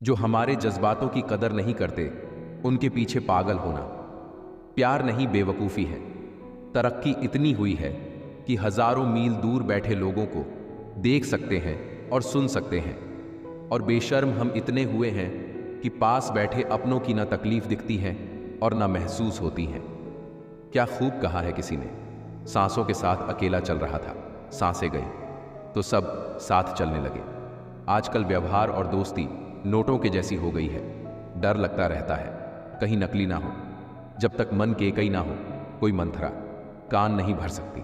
जो हमारे जज्बातों की कदर नहीं करते, उनके पीछे पागल होना। प्यार नहीं, बेवकूफ़ी है। तरक्की इतनी हुई है कि हजारों मील दूर बैठे लोगों को देख सकते हैं और सुन सकते हैं, और बेशर्म हम इतने हुए हैं कि पास बैठे अपनों की ना तकलीफ दिखती है और ना महसूस होती है। क्या खूब कहा है किसी ने, सांसों के साथ अकेला चल रहा था, सांसें गई तो सब साथ चलने लगे। आजकल व्यवहार और दोस्ती नोटों के जैसी हो गई है। डर लगता रहता है कहीं नकली ना हो। जब तक मन के कई ना हो, कोई मंथरा कान नहीं भर सकती।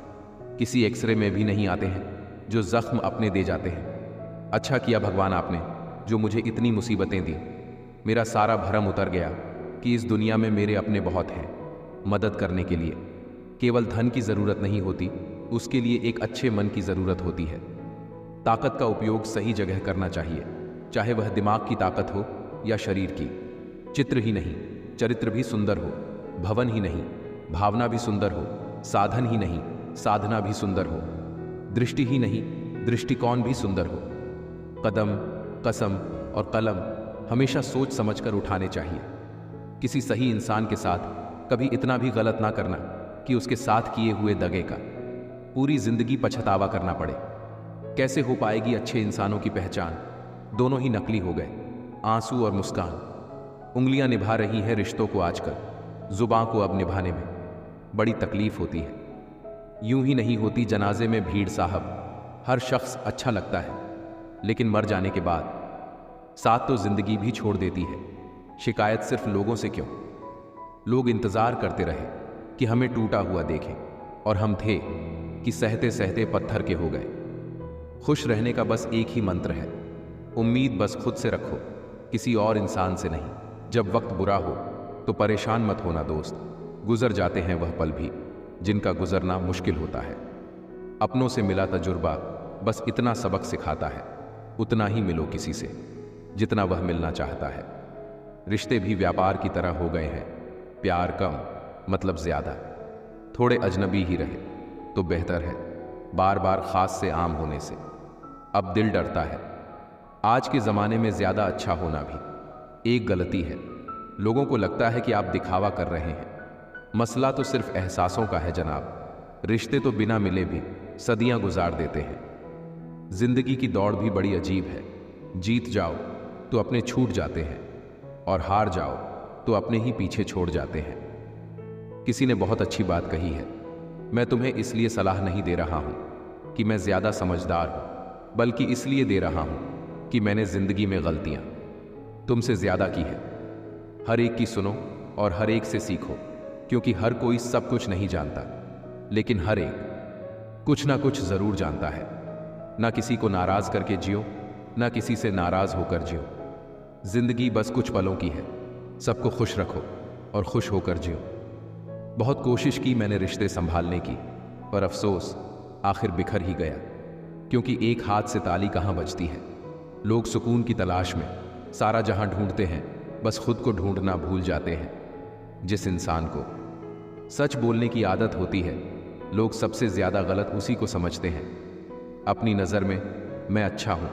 किसी एक्सरे में भी नहीं आते हैं जो जख्म अपने दे जाते हैं। अच्छा किया भगवान आपने जो मुझे इतनी मुसीबतें दी। मेरा सारा भरम उतर गया कि इस दुनिया में मेरे अपने बहुत हैं मदद करने के लिए। केवल धन की ज़रूरत नहीं होती, उसके लिए एक अच्छे मन की ज़रूरत होती है। ताकत का उपयोग सही जगह करना चाहिए, चाहे वह दिमाग की ताकत हो या शरीर की। चित्र ही नहीं, चरित्र भी सुंदर हो। भवन ही नहीं, भावना भी सुंदर हो। साधन ही नहीं, साधना भी सुंदर हो। दृष्टि ही नहीं, दृष्टिकोण भी सुंदर हो। कदम, कसम और कलम हमेशा सोच समझकर उठाने चाहिए। किसी सही इंसान के साथ कभी इतना भी गलत ना करना कि उसके साथ किए हुए दगे का पूरी जिंदगी पछतावा करना पड़े। कैसे हो पाएगी अच्छे इंसानों की पहचान? दोनों ही नकली हो गए, आंसू और मुस्कान। उंगलियां निभा रही हैं रिश्तों को आजकल, जुबां को अब निभाने में बड़ी तकलीफ होती है। यूं ही नहीं होती जनाजे में भीड़ साहब। हर शख्स अच्छा लगता है, लेकिन मर जाने के बाद साथ तो जिंदगी भी छोड़ देती है। शिकायत सिर्फ लोगों से क्यों? लोग इंतजार करते रहे कि हमें टूटा हुआ देखें, और हम थे कि सहते सहते पत्थर के हो गए। खुश रहने का बस एक ही मंत्र है, उम्मीद बस खुद से रखो, किसी और इंसान से नहीं। जब वक्त बुरा हो तो परेशान मत होना दोस्त, गुजर जाते हैं वह पल भी जिनका गुजरना मुश्किल होता है। अपनों से मिला तजुर्बा बस इतना सबक सिखाता है, उतना ही मिलो किसी से जितना वह मिलना चाहता है। रिश्ते भी व्यापार की तरह हो गए हैं, प्यार कम मतलब ज्यादा। थोड़े अजनबी ही रहे तो बेहतर है, बार बार खास से आम होने से। अब दिल डरता है। आज के ज़माने में ज़्यादा अच्छा होना भी एक गलती है। लोगों को लगता है कि आप दिखावा कर रहे हैं। मसला तो सिर्फ एहसासों का है जनाब। रिश्ते तो बिना मिले भी सदियां गुजार देते हैं। जिंदगी की दौड़ भी बड़ी अजीब है। जीत जाओ तो अपने छूट जाते हैं, और हार जाओ तो अपने ही पीछे छोड़ जाते हैं। किसी ने बहुत अच्छी बात कही है, मैं तुम्हें इसलिए सलाह नहीं दे रहा हूं कि मैं ज़्यादा समझदार हूं, बल्कि इसलिए दे रहा हूं कि मैंने ज़िंदगी में गलतियां तुमसे ज़्यादा की है। हर एक की सुनो और हर एक से सीखो, क्योंकि हर कोई सब कुछ नहीं जानता, लेकिन हर एक कुछ ना कुछ ज़रूर जानता है। ना किसी को नाराज़ करके जियो, ना किसी से नाराज़ होकर जियो। ज़िंदगी बस कुछ पलों की है, सबको खुश रखो और खुश होकर जियो। बहुत कोशिश की मैंने रिश्ते संभालने की, पर अफसोस आखिर बिखर ही गया, क्योंकि एक हाथ से ताली कहाँ बजती है। लोग सुकून की तलाश में सारा जहां ढूंढते हैं, बस खुद को ढूंढना भूल जाते हैं। जिस इंसान को सच बोलने की आदत होती है, लोग सबसे ज़्यादा गलत उसी को समझते हैं। अपनी नज़र में मैं अच्छा हूँ,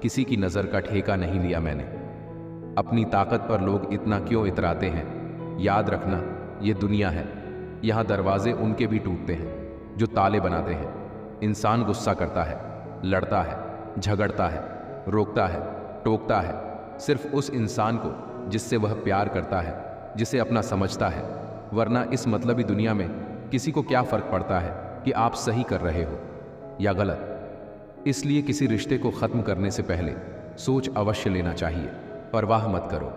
किसी की नज़र का ठेका नहीं लिया मैंने। अपनी ताकत पर लोग इतना क्यों इतराते हैं? याद रखना, ये दुनिया है, यहाँ दरवाजे उनके भी टूटते हैं जो ताले बनाते हैं। इंसान गुस्सा करता है, लड़ता है, झगड़ता है, रोकता है, टोकता है, सिर्फ उस इंसान को जिससे वह प्यार करता है, जिसे अपना समझता है। वरना इस मतलबी दुनिया में किसी को क्या फ़र्क पड़ता है कि आप सही कर रहे हो या गलत। इसलिए किसी रिश्ते को ख़त्म करने से पहले सोच अवश्य लेना चाहिए। परवाह मत करो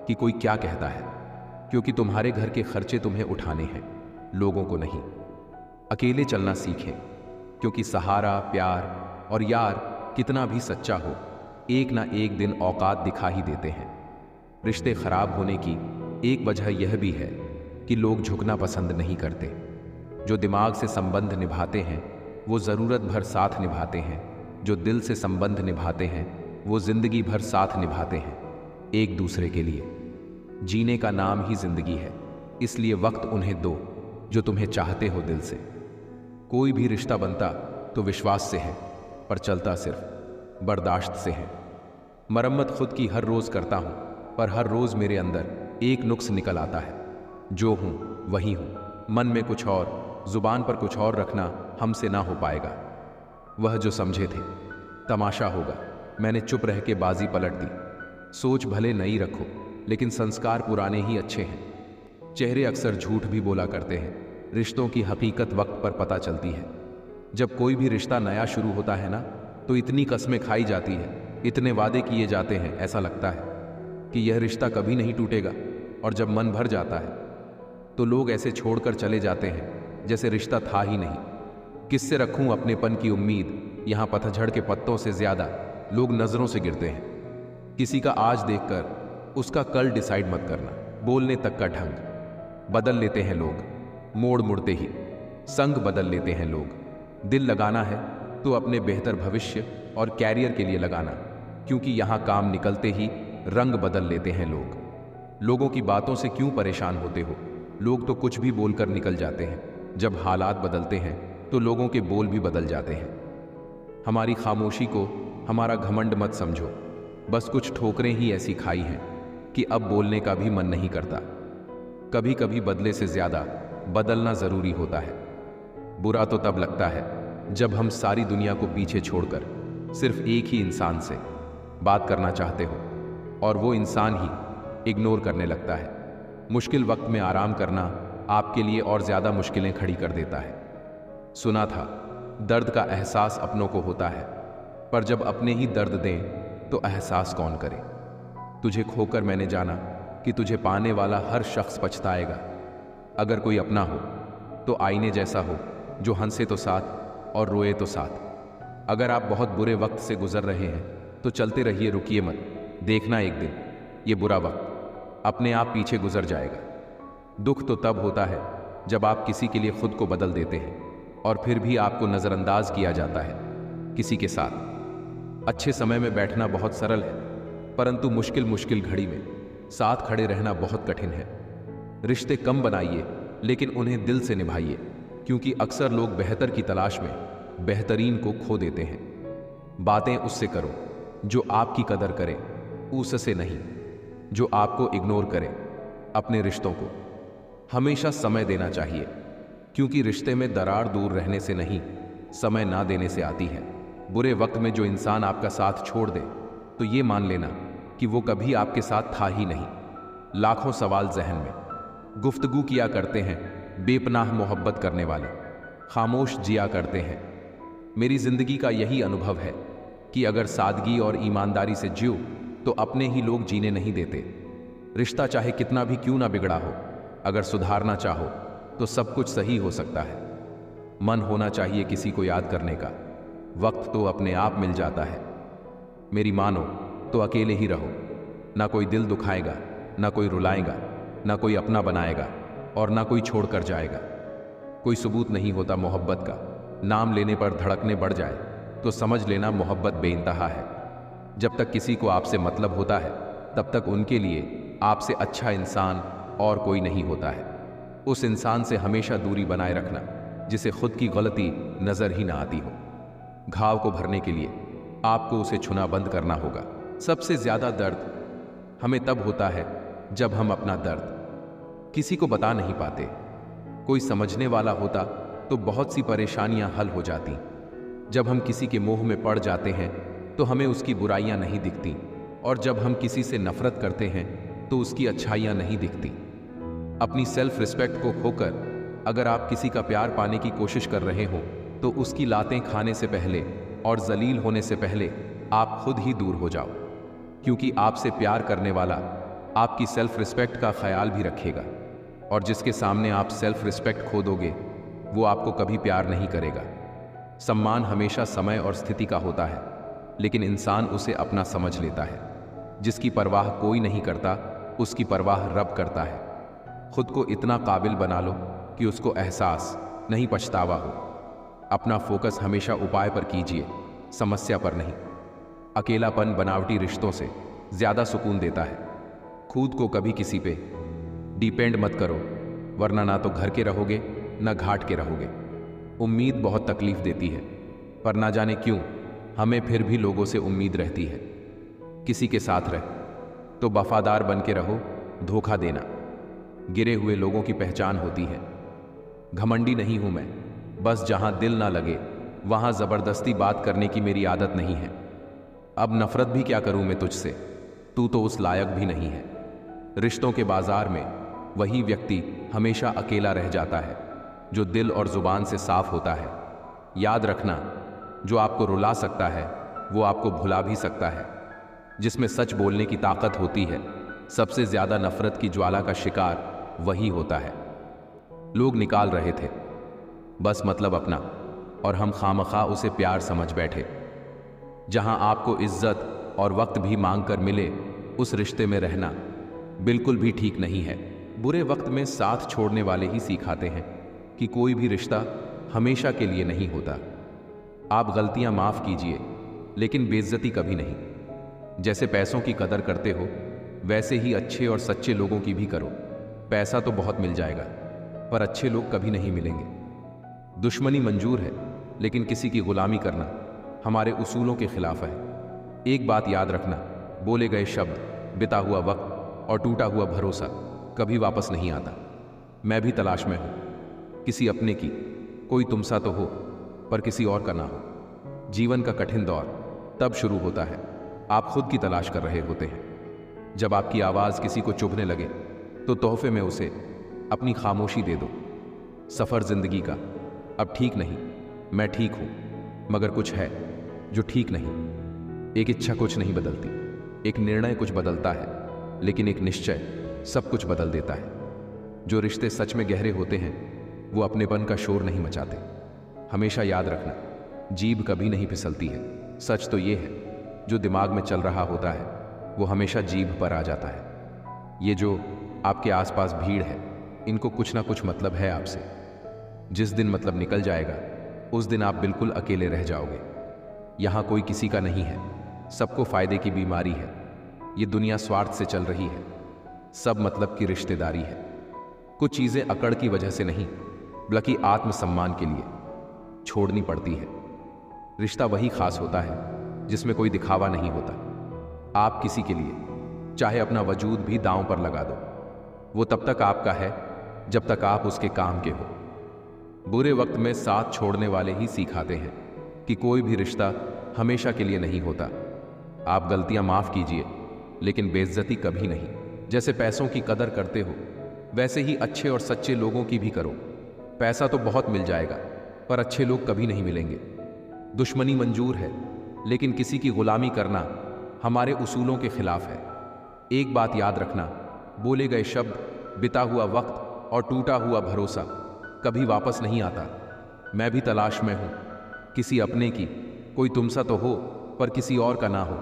कि कोई क्या कहता है, क्योंकि तुम्हारे घर के खर्चे तुम्हें उठाने हैं, लोगों को नहीं। अकेले चलना सीखें, क्योंकि सहारा, प्यार और यार कितना भी सच्चा हो, एक ना एक दिन औकात दिखा ही देते हैं। रिश्ते खराब होने की एक वजह यह भी है कि लोग झुकना पसंद नहीं करते। जो दिमाग से संबंध निभाते हैं वो ज़रूरत भर साथ निभाते हैं, जो दिल से संबंध निभाते हैं वो ज़िंदगी भर साथ निभाते हैं एक दूसरे के लिए। जीने का नाम ही जिंदगी है, इसलिए वक्त उन्हें दो जो तुम्हें चाहते हो दिल से। कोई भी रिश्ता बनता तो विश्वास से है, पर चलता सिर्फ बर्दाश्त से है। मरम्मत खुद की हर रोज करता हूं, पर हर रोज मेरे अंदर एक नुक्स निकल आता है। जो हूं वही हूं, मन में कुछ और, जुबान पर कुछ और रखना हमसे ना हो पाएगा। वह जो समझे थे तमाशा होगा, मैंने चुप रह के बाजी पलट दी। सोच भले नई रखो, लेकिन संस्कार पुराने ही अच्छे हैं। चेहरे अक्सर झूठ भी बोला करते हैं, रिश्तों की हकीकत वक्त पर पता चलती है। जब कोई भी रिश्ता नया शुरू होता है ना, तो इतनी कस्में खाई जाती है, इतने वादे किए जाते हैं, ऐसा लगता है कि यह रिश्ता कभी नहीं टूटेगा। और जब मन भर जाता है तो लोग ऐसे छोड़कर चले जाते हैं जैसे रिश्ता था ही नहीं। किससे रखूं अपनेपन की उम्मीद, यहाँ पतझड़ के पत्तों से ज्यादा लोग नजरों से गिरते हैं। किसी का आज देखकर उसका कल डिसाइड मत करना। बोलने तक का ढंग बदल लेते हैं लोग, मोड़ मुड़ते ही संग बदल लेते हैं लोग। दिल लगाना है तो अपने बेहतर भविष्य और कैरियर के लिए लगाना, क्योंकि यहाँ काम निकलते ही रंग बदल लेते हैं लोग। लोगों की बातों से क्यों परेशान होते हो? लोग तो कुछ भी बोलकर निकल जाते हैं। जब हालात बदलते हैं तो लोगों के बोल भी बदल जाते हैं। हमारी खामोशी को हमारा घमंड मत समझो, बस कुछ ठोकरें ही ऐसी खाई हैं कि अब बोलने का भी मन नहीं करता। कभी कभी बदले से ज्यादा बदलना जरूरी होता है। बुरा तो तब लगता है जब हम सारी दुनिया को पीछे छोड़कर सिर्फ एक ही इंसान से बात करना चाहते हो और वो इंसान ही इग्नोर करने लगता है। मुश्किल वक्त में आराम करना आपके लिए और ज्यादा मुश्किलें खड़ी कर देता है। सुना था दर्द का एहसास अपनों को होता है, पर जब अपने ही दर्द दें तो एहसास कौन करे। तुझे खोकर मैंने जाना कि तुझे पाने वाला हर शख्स पछताएगा। अगर कोई अपना हो तो आईने जैसा हो, जो हंसे तो साथ और रोए तो साथ। अगर आप बहुत बुरे वक्त से गुजर रहे हैं तो चलते रहिए, रुकिए मत। देखना एक दिन ये बुरा वक्त अपने आप पीछे गुजर जाएगा। दुख तो तब होता है जब आप किसी के लिए खुद को बदल देते हैं और फिर भी आपको नज़रअंदाज किया जाता है किसी के साथ। अच्छे समय में बैठना बहुत सरल है, परंतु मुश्किल घड़ी में साथ खड़े रहना बहुत कठिन है। रिश्ते कम बनाइए, लेकिन उन्हें दिल से निभाइए, क्योंकि अक्सर लोग बेहतर की तलाश में बेहतरीन को खो देते हैं। बातें उससे करो जो आपकी कदर करे, उससे नहीं जो आपको इग्नोर करे। अपने रिश्तों को हमेशा समय देना चाहिए, क्योंकि रिश्ते में दरार दूर रहने से नहीं, समय ना देने से आती है। बुरे वक्त में जो इंसान आपका साथ छोड़ दे तो ये मान लेना कि वो कभी आपके साथ था ही नहीं। लाखों सवाल जहन में गुफ्तगू किया करते हैं बेपनाह मोहब्बत करने वाले, खामोश जिया करते हैं। मेरी जिंदगी का यही अनुभव है कि अगर सादगी और ईमानदारी से जियो तो अपने ही लोग जीने नहीं देते। रिश्ता चाहे कितना भी क्यों ना बिगड़ा हो, अगर सुधारना चाहो तो सब कुछ सही हो सकता है। मन होना चाहिए किसी को याद करने का, वक्त तो अपने आप मिल जाता है। मेरी मानो तो अकेले ही रहो, ना कोई दिल दुखाएगा, ना कोई रुलाएगा, ना कोई अपना बनाएगा और ना कोई छोड़कर जाएगा। कोई सबूत नहीं होता मोहब्बत का, नाम लेने पर धड़कने बढ़ जाए तो समझ लेना मोहब्बत बेइंतहा है। जब तक किसी को आपसे मतलब होता है तब तक उनके लिए आपसे अच्छा इंसान और कोई नहीं होता है। उस इंसान से हमेशा दूरी बनाए रखना जिसे खुद की गलती नजर ही ना आती हो। घाव को भरने के लिए आपको उसे छूना बंद करना होगा। सबसे ज्यादा दर्द हमें तब होता है जब हम अपना दर्द किसी को बता नहीं पाते। कोई समझने वाला होता तो बहुत सी परेशानियां हल हो जाती। जब हम किसी के मोह में पड़ जाते हैं तो हमें उसकी बुराइयां नहीं दिखती, और जब हम किसी से नफरत करते हैं तो उसकी अच्छाइयां नहीं दिखती। अपनी सेल्फ रिस्पेक्ट को खोकर अगर आप किसी का प्यार पाने की कोशिश कर रहे हो तो उसकी लातें खाने से पहले और जलील होने से पहले आप खुद ही दूर हो जाओ, क्योंकि आपसे प्यार करने वाला आपकी सेल्फ रिस्पेक्ट का ख्याल भी रखेगा, और जिसके सामने आप सेल्फ रिस्पेक्ट खो दोगे वो आपको कभी प्यार नहीं करेगा। सम्मान हमेशा समय और स्थिति का होता है, लेकिन इंसान उसे अपना समझ लेता है। जिसकी परवाह कोई नहीं करता उसकी परवाह रब करता है। खुद को इतना काबिल बना लो कि उसको एहसास नहीं पछतावा हो। अपना फोकस हमेशा उपाय पर कीजिए, समस्या पर नहीं। अकेलापन बनावटी रिश्तों से ज्यादा सुकून देता है। खुद को कभी किसी पे डिपेंड मत करो, वरना ना तो घर के रहोगे ना घाट के रहोगे। उम्मीद बहुत तकलीफ देती है, पर ना जाने क्यों हमें फिर भी लोगों से उम्मीद रहती है। किसी के साथ रह तो वफादार बन के रहो, धोखा देना गिरे हुए लोगों की पहचान होती है। घमंडी नहीं हूं मैं, बस जहां दिल ना लगे वहां जबरदस्ती बात करने की मेरी आदत नहीं है। अब नफरत भी क्या करूं मैं तुझसे, तू तो उस लायक भी नहीं है। रिश्तों के बाजार में वही व्यक्ति हमेशा अकेला रह जाता है जो दिल और जुबान से साफ होता है। याद रखना, जो आपको रुला सकता है वो आपको भुला भी सकता है। जिसमें सच बोलने की ताकत होती है, सबसे ज्यादा नफरत की ज्वाला का शिकार वही होता है। लोग निकाल रहे थे बस मतलब अपना, और हम खामखा उसे प्यार समझ बैठे। जहां आपको इज्जत और वक्त भी मांग कर मिले, उस रिश्ते में रहना बिल्कुल भी ठीक नहीं है। बुरे वक्त में साथ छोड़ने वाले ही सिखाते हैं कि कोई भी रिश्ता हमेशा के लिए नहीं होता। आप गलतियां माफ कीजिए, लेकिन बेइज्जती कभी नहीं। जैसे पैसों की कदर करते हो, वैसे ही अच्छे और सच्चे लोगों की भी करो। पैसा तो बहुत मिल जाएगा, पर अच्छे लोग कभी नहीं मिलेंगे। दुश्मनी मंजूर है, लेकिन किसी की गुलामी करना हमारे उसूलों के खिलाफ है। एक बात याद रखना, बोले गए शब्द, बिता हुआ वक्त और टूटा हुआ भरोसा कभी वापस नहीं आता। मैं भी तलाश में हूं किसी अपने की। कोई तुम सा तो हो, पर किसी और का ना हो। जीवन का कठिन दौर तब शुरू होता है आप खुद की तलाश कर रहे होते हैं। जब आपकी आवाज किसी को चुभने लगे तो तोहफे में उसे अपनी खामोशी दे दो। सफर जिंदगी का अब ठीक नहीं, मैं ठीक हूं, मगर कुछ है जो ठीक नहीं। एक इच्छा कुछ नहीं बदलती, एक निर्णय कुछ बदलता है, लेकिन एक निश्चय सब कुछ बदल देता है। जो रिश्ते सच में गहरे होते हैं वो अपनेपन का शोर नहीं मचाते। हमेशा याद रखना, जीभ कभी नहीं फिसलती है। सच तो ये है, जो दिमाग में चल रहा होता है वो हमेशा जीभ पर आ जाता है। ये जो आपके आसपास भीड़ है, इनको कुछ ना कुछ मतलब है आपसे। जिस दिन मतलब निकल जाएगा, उस दिन आप बिल्कुल अकेले रह जाओगे। यहां कोई किसी का नहीं है, सबको फायदे की बीमारी है। ये दुनिया स्वार्थ से चल रही है, सब मतलब की रिश्तेदारी है। कुछ चीजें अकड़ की वजह से नहीं, बल्कि आत्मसम्मान के लिए छोड़नी पड़ती है। रिश्ता वही खास होता है जिसमें कोई दिखावा नहीं होता। आप किसी के लिए चाहे अपना वजूद भी दांव पर लगा दो, वो तब तक आपका है जब तक आप उसके काम के हो। बुरे वक्त में साथ छोड़ने वाले ही सिखाते हैं कि कोई भी रिश्ता हमेशा के लिए नहीं होता। आप गलतियां माफ कीजिए, लेकिन बेइज्जती कभी नहीं। जैसे पैसों की कदर करते हो, वैसे ही अच्छे और सच्चे लोगों की भी करो। पैसा तो बहुत मिल जाएगा, पर अच्छे लोग कभी नहीं मिलेंगे। दुश्मनी मंजूर है, लेकिन किसी की गुलामी करना हमारे उसूलों के खिलाफ है। एक बात याद रखना, बोले गए शब्द, बिता हुआ वक्त और टूटा हुआ भरोसा कभी वापस नहीं आता। मैं भी तलाश में हूं किसी अपने की। कोई तुम सा तो हो, पर किसी और का ना हो।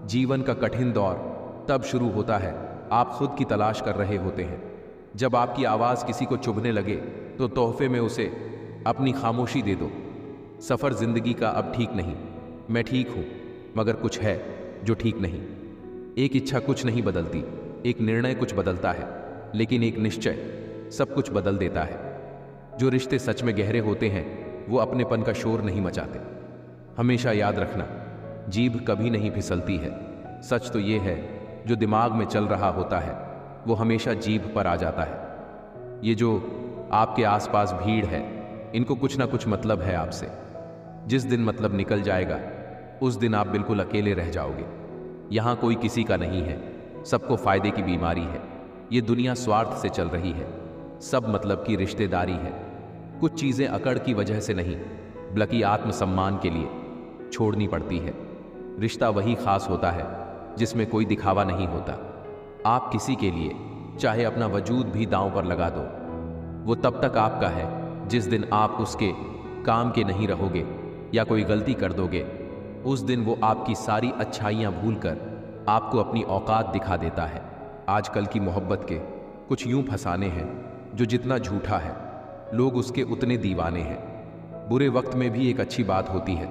जीवन का कठिन दौर तब शुरू होता है आप खुद की तलाश कर रहे होते हैं। जब आपकी आवाज किसी को चुभने लगे तो तोहफे में उसे अपनी खामोशी दे दो। सफर जिंदगी का अब ठीक नहीं, मैं ठीक हूं, मगर कुछ है जो ठीक नहीं। एक इच्छा कुछ नहीं बदलती, एक निर्णय कुछ बदलता है, लेकिन एक निश्चय सब कुछ बदल देता है। जो रिश्ते सच में गहरे होते हैं वो अपनेपन का शोर नहीं मचाते। हमेशा याद रखना, जीभ कभी नहीं फिसलती है। सच तो ये है, जो दिमाग में चल रहा होता है वो हमेशा जीभ पर आ जाता है। ये जो आपके आसपास भीड़ है, इनको कुछ ना कुछ मतलब है आपसे। जिस दिन मतलब निकल जाएगा, उस दिन आप बिल्कुल अकेले रह जाओगे। यहां कोई किसी का नहीं है, सबको फायदे की बीमारी है। ये दुनिया स्वार्थ से चल रही है, सब मतलब की रिश्तेदारी है। कुछ चीजें अकड़ की वजह से नहीं, बल्कि आत्मसम्मान के लिए छोड़नी पड़ती है। रिश्ता वही खास होता है जिसमें कोई दिखावा नहीं होता। आप किसी के लिए चाहे अपना वजूद भी दांव पर लगा दो, वो तब तक आपका है जिस दिन आप उसके काम के नहीं रहोगे या कोई गलती कर दोगे। उस दिन वो आपकी सारी अच्छाइयां भूलकर आपको अपनी औकात दिखा देता है। आजकल की मोहब्बत के कुछ यूं फसाने हैं, जो जितना झूठा है लोग उसके उतने दीवाने हैं। बुरे वक्त में भी एक अच्छी बात होती है,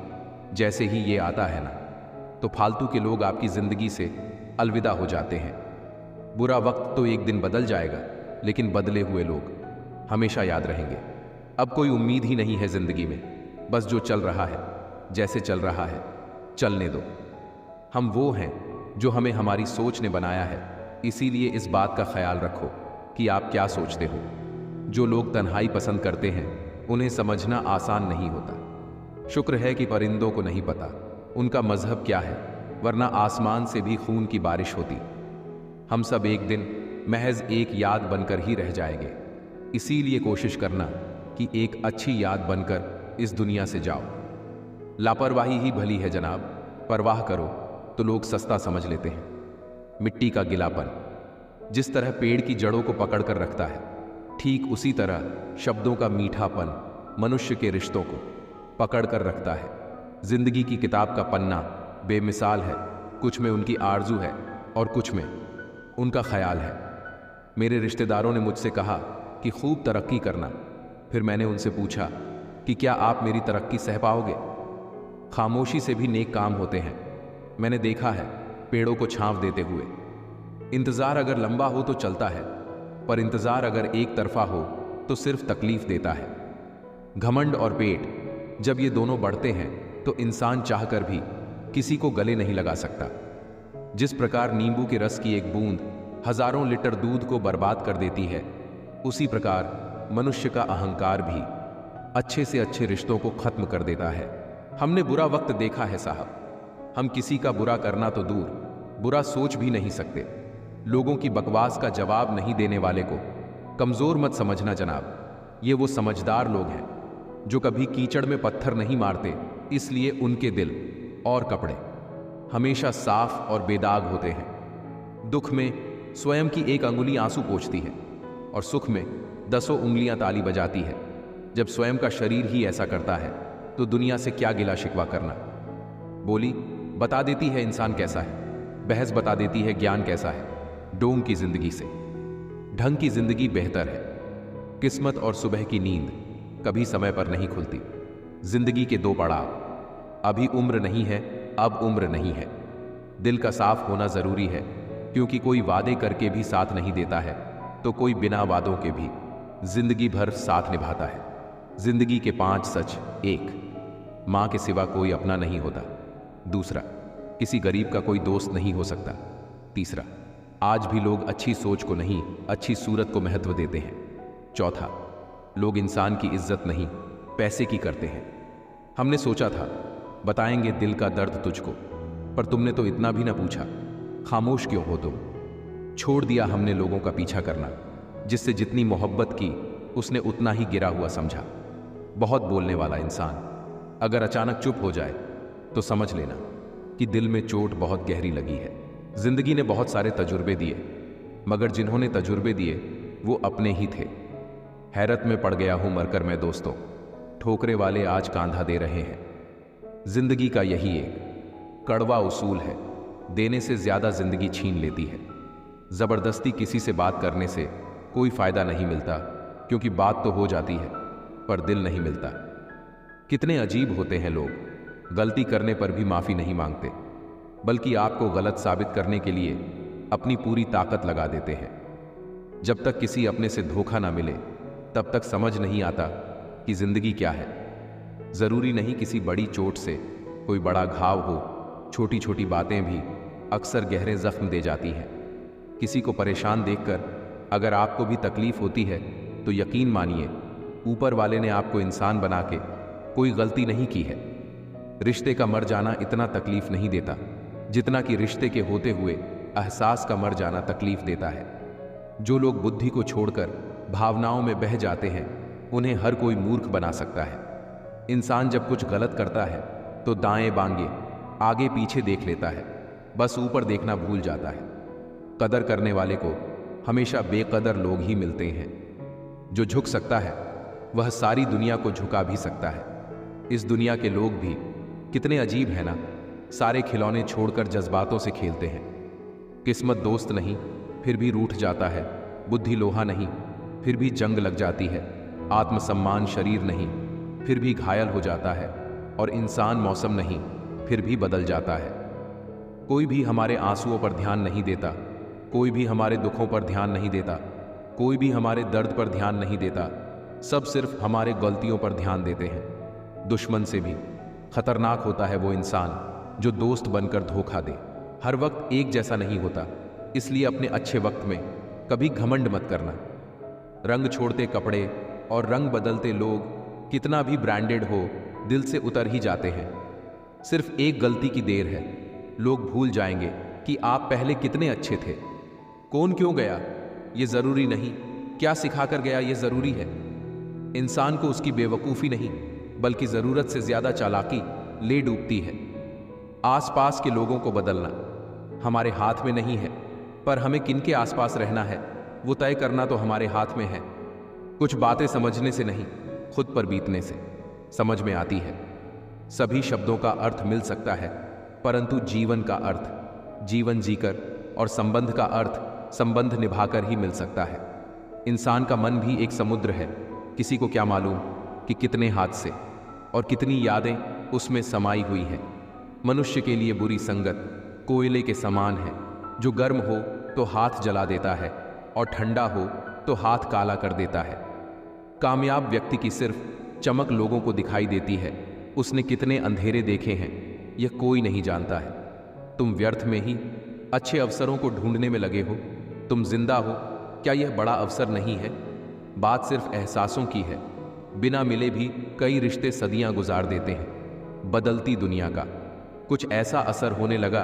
जैसे ही ये आता है ना, तो फालतू के लोग आपकी जिंदगी से अलविदा हो जाते हैं। बुरा वक्त तो एक दिन बदल जाएगा, लेकिन बदले हुए लोग हमेशा याद रहेंगे। अब कोई उम्मीद ही नहीं है जिंदगी में, बस जो चल रहा है, जैसे चल रहा है, चलने दो। हम वो हैं जो हमें हमारी सोच ने बनाया है। इसीलिए इस बात का ख्याल रखो कि आप क्या सोचते हो। जो लोग तन्हाई पसंद करते हैं उन्हें समझना आसान नहीं होता। शुक्र है कि परिंदों को नहीं पता उनका मजहब क्या है, वरना आसमान से भी खून की बारिश होती। हम सब एक दिन महज एक याद बनकर ही रह जाएंगे। इसीलिए कोशिश करना कि एक अच्छी याद बनकर इस दुनिया से जाओ। लापरवाही ही भली है जनाब, परवाह करो तो लोग सस्ता समझ लेते हैं। मिट्टी का गिलापन जिस तरह पेड़ की जड़ों को पकड़ कर रखता है, ठीक उसी तरह शब्दों का मीठापन मनुष्य के रिश्तों को पकड़ कर रखता है। जिंदगी की किताब का पन्ना बेमिसाल है, कुछ में उनकी आरजू है और कुछ में उनका ख्याल है। मेरे रिश्तेदारों ने मुझसे कहा कि खूब तरक्की करना। फिर मैंने उनसे पूछा कि क्या आप मेरी तरक्की सह पाओगे? खामोशी से भी नेक काम होते हैं, मैंने देखा है पेड़ों को छांव देते हुए। इंतजार अगर लंबा हो तो चलता है, पर इंतजार अगर एक तरफा हो तो सिर्फ तकलीफ देता है। घमंड और पेट जब ये दोनों बढ़ते हैं तो इंसान चाहकर भी किसी को गले नहीं लगा सकता। जिस प्रकार नींबू के रस की एक बूंद हजारों लीटर दूध को बर्बाद कर देती है, उसी प्रकार मनुष्य का अहंकार भी अच्छे से अच्छे रिश्तों को खत्म कर देता है। हमने बुरा वक्त देखा है साहब। हम किसी का बुरा करना तो दूर, बुरा सोच भी नहीं सकते। लोगों की बकवास का जवाब नहीं देने वाले को कमजोर मत समझना जनाब। ये वो समझदार लोग हैं जो कभी कीचड़ में पत्थर नहीं मारते, इसलिए उनके दिल और कपड़े हमेशा साफ और बेदाग होते हैं। दुख में स्वयं की एक अंगुली आंसू पोंछती है और सुख में 10 उंगलियां ताली बजाती है। जब स्वयं का शरीर ही ऐसा करता है तो दुनिया से क्या गिला शिकवा करना। बोली बता देती है इंसान कैसा है, बहस बता देती है ज्ञान कैसा है। डोंग की जिंदगी से ढंग की जिंदगी बेहतर है। किस्मत और सुबह की नींद कभी समय पर नहीं खुलती। जिंदगी के 2 पड़ाव, अभी उम्र नहीं है, अब उम्र नहीं है। दिल का साफ होना जरूरी है, क्योंकि कोई वादे करके भी साथ नहीं देता है तो कोई बिना वादों के भी जिंदगी भर साथ निभाता है। जिंदगी के 5 सच। 1, मां के सिवा कोई अपना नहीं होता। 2, किसी गरीब का कोई दोस्त नहीं हो सकता। 3, आज भी लोग अच्छी सोच को नहीं, अच्छी सूरत को महत्व देते हैं। 4, लोग इंसान की इज्जत नहीं, पैसे की करते हैं। हमने सोचा था बताएंगे दिल का दर्द तुझको, पर तुमने तो इतना भी ना पूछा। खामोश क्यों हो तुम? छोड़ दिया हमने लोगों का पीछा करना। जिससे जितनी मोहब्बत की उसने उतना ही गिरा हुआ समझा। बहुत बोलने वाला इंसान अगर अचानक चुप हो जाए तो समझ लेना कि दिल में चोट बहुत गहरी लगी है। जिंदगी ने बहुत सारे तजुर्बे दिए, मगर जिन्होंने तजुर्बे दिए वो अपने ही थे। हैरत में पड़ गया हूं मरकर मैं दोस्तों, ठोकरे वाले आज कांधा दे रहे हैं। जिंदगी का यही एक कड़वा उसूल है, देने से ज्यादा जिंदगी छीन लेती है। जबरदस्ती किसी से बात करने से कोई फायदा नहीं मिलता, क्योंकि बात तो हो जाती है पर दिल नहीं मिलता। कितने अजीब होते हैं लोग, गलती करने पर भी माफी नहीं मांगते, बल्कि आपको गलत साबित करने के लिए अपनी पूरी ताकत लगा देते हैं। जब तक किसी अपने से धोखा ना मिले तब तक समझ नहीं आता कि जिंदगी क्या है। जरूरी नहीं किसी बड़ी चोट से कोई बड़ा घाव हो, छोटी छोटी बातें भी अक्सर गहरे जख्म दे जाती हैं। किसी को परेशान देखकर अगर आपको भी तकलीफ होती है तो यकीन मानिए ऊपर वाले ने आपको इंसान बना के कोई गलती नहीं की है। रिश्ते का मर जाना इतना तकलीफ नहीं देता जितना कि रिश्ते के होते हुए एहसास का मर जाना तकलीफ देता है। जो लोग बुद्धि को छोड़कर भावनाओं में बह जाते हैं उन्हें हर कोई मूर्ख बना सकता है। इंसान जब कुछ गलत करता है तो दाएं बांगे आगे पीछे देख लेता है, बस ऊपर देखना भूल जाता है। कदर करने वाले को हमेशा बेकदर लोग ही मिलते हैं। जो झुक सकता है वह सारी दुनिया को झुका भी सकता है। इस दुनिया के लोग भी कितने अजीब है ना, सारे खिलौने छोड़कर जज्बातों से खेलते हैं। किस्मत दोस्त नहीं फिर भी रूठ जाता है, बुद्धि लोहा नहीं फिर भी जंग लग जाती है, आत्मसम्मान शरीर नहीं फिर भी घायल हो जाता है, और इंसान मौसम नहीं फिर भी बदल जाता है। कोई भी हमारे आंसुओं पर ध्यान नहीं देता, कोई भी हमारे दुखों पर ध्यान नहीं देता, कोई भी हमारे दर्द पर ध्यान नहीं देता। सब सिर्फ हमारे गलतियों पर ध्यान देते हैं। दुश्मन से भी खतरनाक होता है वो इंसान जो दोस्त बनकर धोखा दे। हर वक्त एक जैसा नहीं होता, इसलिए अपने अच्छे वक्त में कभी घमंड मत करना। रंग छोड़ते कपड़े और रंग बदलते लोग कितना भी ब्रांडेड हो, दिल से उतर ही जाते हैं। सिर्फ एक गलती की देर है, लोग भूल जाएंगे कि आप पहले कितने अच्छे थे। कौन क्यों गया ये जरूरी नहीं, क्या सिखा कर गया ये जरूरी है। इंसान को उसकी बेवकूफ़ी नहीं बल्कि ज़रूरत से ज़्यादा चालाकी ले डूबती है। आसपास के लोगों को बदलना हमारे हाथ में नहीं है, पर हमें किनके आसपास रहना है वो तय करना तो हमारे हाथ में है। कुछ बातें समझने से नहीं, खुद पर बीतने से समझ में आती है। सभी शब्दों का अर्थ मिल सकता है, परंतु जीवन का अर्थ जीवन जीकर और संबंध का अर्थ संबंध निभाकर ही मिल सकता है। इंसान का मन भी एक समुद्र है, किसी को क्या मालूम कि कितने हादसे और कितनी यादें उसमें समाई हुई हैं। मनुष्य के लिए बुरी संगत कोयले के समान है, जो गर्म हो तो हाथ जला देता है और ठंडा हो तो हाथ काला कर देता है। कामयाब व्यक्ति की सिर्फ चमक लोगों को दिखाई देती है, उसने कितने अंधेरे देखे हैं यह कोई नहीं जानता है। तुम व्यर्थ में ही अच्छे अवसरों को ढूंढने में लगे हो। तुम जिंदा हो, क्या यह बड़ा अवसर नहीं है? बात सिर्फ एहसासों की है। बिना मिले भी कई रिश्ते सदियां गुजार देते हैं। बदलती दुनिया का कुछ ऐसा असर होने लगा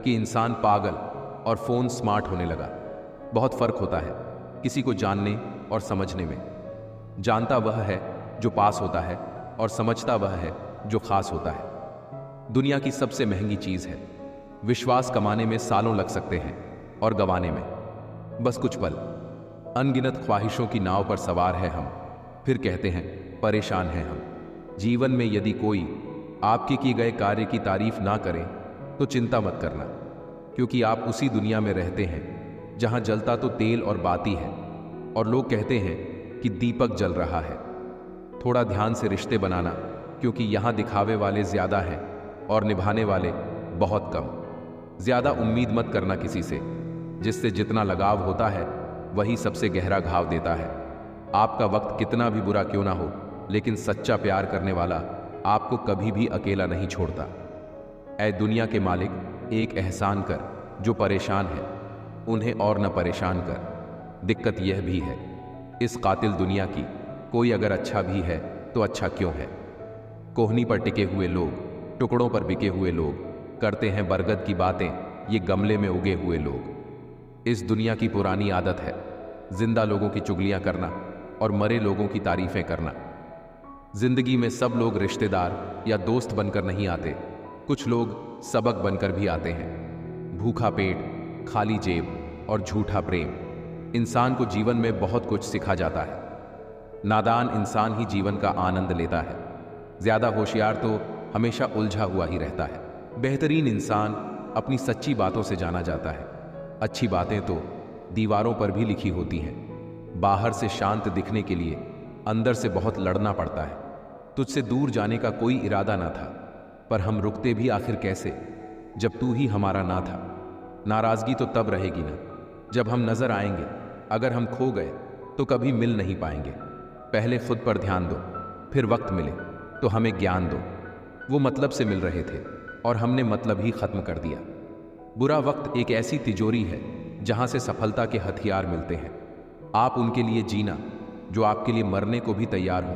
कि इंसान पागल और फोन स्मार्ट होने लगा। बहुत फर्क होता है किसी को जानने और समझने में। जानता वह है जो पास होता है और समझता वह है जो खास होता है। दुनिया की सबसे महंगी चीज है। विश्वास कमाने में सालों लग सकते हैं और गंवाने में बस कुछ पल। अनगिनत ख्वाहिशों की नाव पर सवार है हम, फिर कहते हैं परेशान हैं हम। जीवन में यदि कोई आपके किए गए कार्य की तारीफ ना करे तो चिंता मत करना, क्योंकि आप उसी दुनिया में रहते हैं जहां जलता तो तेल और बाती है और लोग कहते हैं कि दीपक जल रहा है। थोड़ा ध्यान से रिश्ते बनाना, क्योंकि यहां दिखावे वाले ज्यादा हैं और निभाने वाले बहुत कम। ज्यादा उम्मीद मत करना किसी से, जिससे जितना लगाव होता है वही सबसे गहरा घाव देता है। आपका वक्त कितना भी बुरा क्यों ना हो, लेकिन सच्चा प्यार करने वाला आपको कभी भी अकेला नहीं छोड़ता। ऐ दुनिया के मालिक, एक एहसान कर, जो परेशान है उन्हें और न परेशान कर। दिक्कत यह भी है इस कातिल दुनिया की, कोई अगर अच्छा भी है तो अच्छा क्यों है। कोहनी पर टिके हुए लोग, टुकड़ों पर बिके हुए लोग, करते हैं बरगद की बातें ये गमले में उगे हुए लोग। इस दुनिया की पुरानी आदत है जिंदा लोगों की चुगलियां करना और मरे लोगों की तारीफें करना। जिंदगी में सब लोग रिश्तेदार या दोस्त बनकर नहीं आते, कुछ लोग सबक बनकर भी आते हैं। भूखा पेट, खाली जेब और झूठा प्रेम इंसान को जीवन में बहुत कुछ सिखा जाता है। नादान इंसान ही जीवन का आनंद लेता है, ज्यादा होशियार तो हमेशा उलझा हुआ ही रहता है। बेहतरीन इंसान अपनी सच्ची बातों से जाना जाता है। अच्छी बातें तो दीवारों पर भी लिखी होती हैं। बाहर से शांत दिखने के लिए अंदर से बहुत लड़ना पड़ता है। तुझसे दूर जाने का कोई इरादा ना था, पर हम रुकते भी आखिर कैसे जब तू ही हमारा ना था। नाराजगी तो तब रहेगी ना जब हम नजर आएंगे। अगर हम खो गए तो कभी मिल नहीं पाएंगे। पहले खुद पर ध्यान दो, फिर वक्त मिले तो हमें ज्ञान दो। वो मतलब से मिल रहे थे और हमने मतलब ही खत्म कर दिया। बुरा वक्त एक ऐसी तिजोरी है जहां से सफलता के हथियार मिलते हैं। आप उनके लिए जीना जो आपके लिए मरने को भी तैयार हो।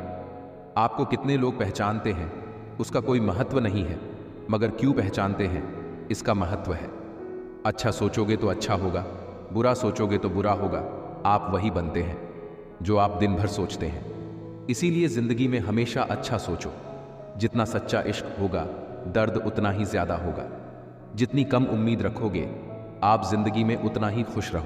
आपको कितने लोग पहचानते हैं उसका कोई महत्व नहीं है, मगर क्यों पहचानते हैं इसका महत्व है। अच्छा सोचोगे तो अच्छा होगा, बुरा सोचोगे तो बुरा होगा। आप वही बनते हैं जो आप दिन भर सोचते हैं। इसीलिए जिंदगी में हमेशा अच्छा सोचो। जितना सच्चा इश्क होगा, दर्द उतना ही ज्यादा होगा। जितनी कम उम्मीद रखोगे, आप जिंदगी में उतना ही खुश रहोगे।